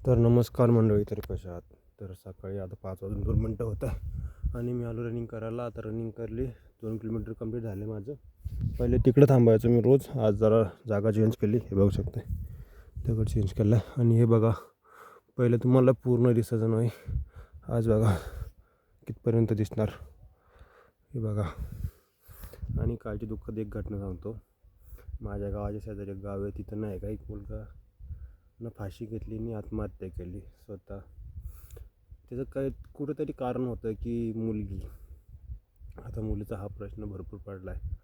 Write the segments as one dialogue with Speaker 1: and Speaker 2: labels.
Speaker 1: तर नमस्कार मंडळी, तरी कशा आहात? तर सकाळी आता 5 वाजून 2 मिनटं होतं आणि मी आलो रनिंग करायला. आता रनिंग करली, 2 किलोमीटर कंप्लीट झाले माझं. पहिले तिकडं थांबायचो मी रोज, आज जरा जागा चेंज केली. हे बघू शकते, तिकडं चेंज केलं. आणि हे बघा, पहिले तुम्हाला पूर्ण दिसायचं नाही, आज बघा कितपर्यंत दिसणार, हे बघा. आणि काळजी दुःखद एक घटना सांगतो. माझ्या गावाच्या शेजारी एक गाव आहे, तिथं नाही का एक मुलगा न फाशी घेतली आणि आत्महत्या केली स्वतः. त्याचं काय कुठंतरी कारण होतं की मुलगी. आता मुलीचा हा प्रश्न भरपूर पडला आहे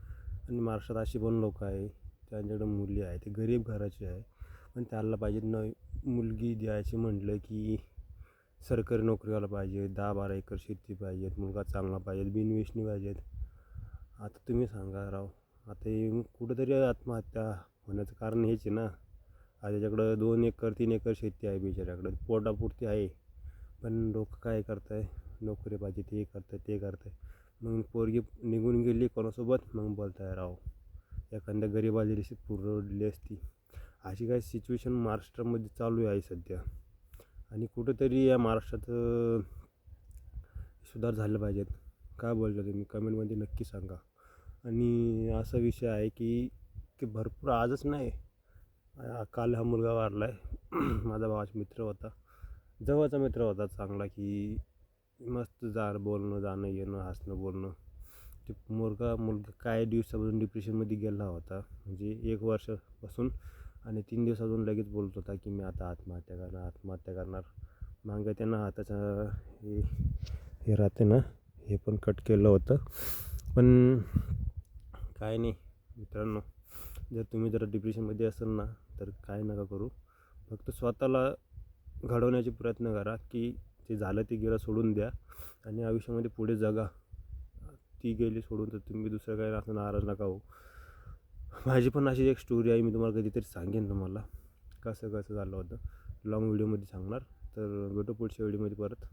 Speaker 1: आणि महाराष्ट्रात अशी पण लोक आहे त्यांच्याकडे मुली आहे, ते गरीब घराची आहे, पण त्याला पाहिजे न मुलगी द्यायची म्हटलं की सरकारी नोकरीवाला पाहिजे, 10-12 एकर शेती पाहिजेत, मुलगा चांगला पाहिजे, बिनव्यसनी पाहिजेत. आता तुम्ही सांगा राव, आता हे कुठंतरी आत्महत्या होण्याचं कारण हेच आहे ना. आता त्याच्याकडं 2 एकर 3 एकर शेती आहे, बिचाऱ्याकडं पोटापुरती आहे, पण लोक काय करताय, नोकरी पाहिजे ते करताय ते करताय. मग पोरगी निघून गेली कोणासोबत, मग बोलताय राव एखाद्या गरीबाची रेषेत पुरवली असती. अशी काय सिच्युएशन महाराष्ट्रामध्ये चालू आहे सध्या. आणि कुठंतरी या महाराष्ट्रात सुधार झाले पाहिजेत. काय बोलता तुम्ही, कमेंटमध्ये नक्की सांगा. आणि असा विषय आहे की भरपूर आजच नाही, काल हा मुलगा वारला आहे. माझा भावाचा मित्र होता, जवळचा मित्र होता चांगला, की मस्त बोलणं जाणं येणं हसणं बोलणं. ते मुलगा काय दिवसापासून डिप्रेशनमध्ये गेला होता, म्हणजे 1 वर्षापासून. आणि 3 दिवस अजून लगेच बोलत होता की मी आता आत्महत्या करणार. मागं त्यानं हाताचा हे हे राहते ना, हे पण कट केलं होतं. पण काय नाही मित्रांनो, जर तुम्ही जर डिप्रेशनमध्ये असाल ना, तर काय नका करू. फक्त स्वतःला घडवण्याचे प्रयत्न करा की जे झालं ते गेलं सोडून द्या आणि आयुष्यामध्ये पुढे जगा. ती गेली सोडून तर तुम्ही दुसरं काही असं नाराज नका हो. माझी पण अशी एक स्टोरी आहे, मी तुम्हाला कधीतरी सांगेन तुम्हाला कसं कसं झालं होतं. लॉंग व्हिडिओमध्ये सांगणार. तर भेटू पुढच्या व्हिडिओमध्ये परत.